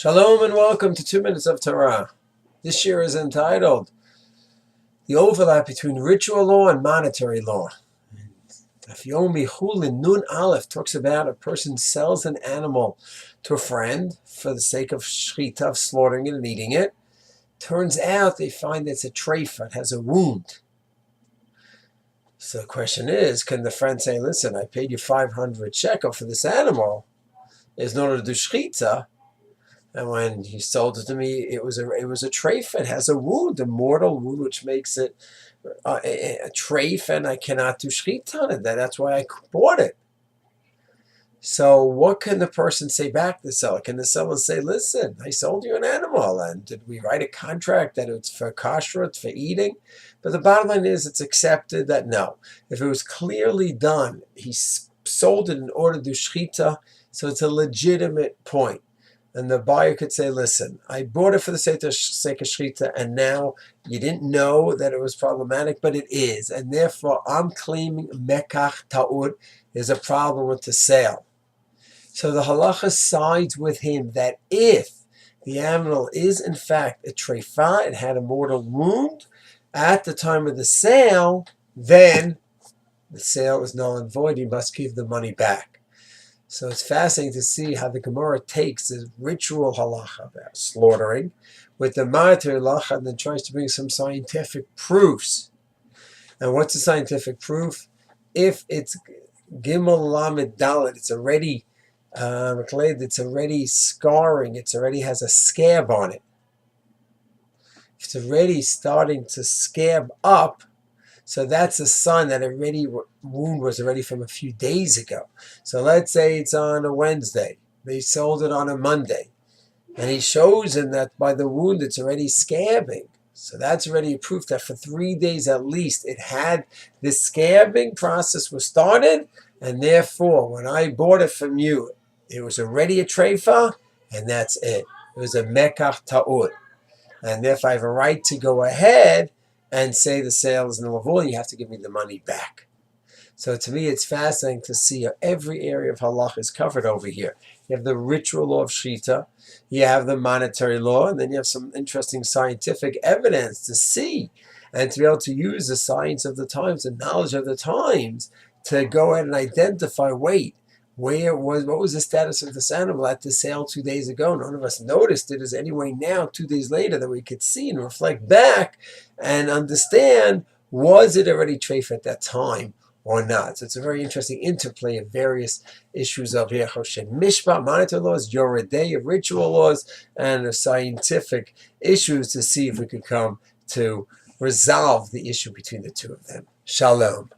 Shalom and welcome to 2 Minutes of Torah. This year is entitled The Overlap Between Ritual Law and Monetary Law. Daf Yomi Chulin51a talks about a person sells an animal to a friend for the sake of shechita, of slaughtering it and eating it. Turns out they find it's a Traif, it has a wound. So the question is, can the friend say, listen, I paid you 500 shekel for this animal in order to do shechita, and when he sold it to me, it was a traif. It has a wound, a mortal wound, which makes it a traif, and I cannot do shechita on it. That's why I bought it. So what can the person say back to the seller? Can the seller say, listen, I sold you an animal, and did we write a contract that it's for kashrut, for eating? But the bottom line is it's accepted that no. If it was clearly done, he sold it in order to do shechita, so it's a legitimate point. And the buyer could say, listen, I bought it for the sake of shechita, and now you didn't know that it was problematic, but it is. And therefore, I'm claiming mekach ta'ud is a problem with the sale. So the halacha sides with him that if the animal is in fact a treifa, it had a mortal wound at the time of the sale, then the sale is null and void. He must give the money back. So it's fascinating to see how the Gemara takes the ritual halacha about slaughtering with the monetary halacha and then tries to bring some scientific proofs. And what's the scientific proof? If it's gimel lamed dalet, it's already scarring, it already has a scab on it. If it's already starting to scab up, so that's a sign that wound was already from a few days ago. So let's say it's on a Wednesday. They sold it on a Monday. And he shows him that by the wound it's already scabbing. So that's already a proof that for 3 days at least it had this scabbing process was started. And therefore, when I bought it from you, it was already a treifa, and that's it. It was a mekach ta'ud. And therefore I have a right to go ahead and say the sale is null and void, you have to give me the money back. So to me, it's fascinating to see how every area of halach is covered over here. You have the ritual law of shechita, you have the monetary law, and then you have some interesting scientific evidence to see and to be able to use the science of the times, the knowledge of the times, to go ahead and identify, what was the status of this animal at the sale 2 days ago? None of us noticed it. Is anyway now, 2 days later, that we could see and reflect back and understand, was it already treif at that time or not? So it's a very interesting interplay of various issues of Yechoshen Mishpat, monetary laws, Yoredei, ritual laws, and of scientific issues to see if we could come to resolve the issue between the two of them. Shalom.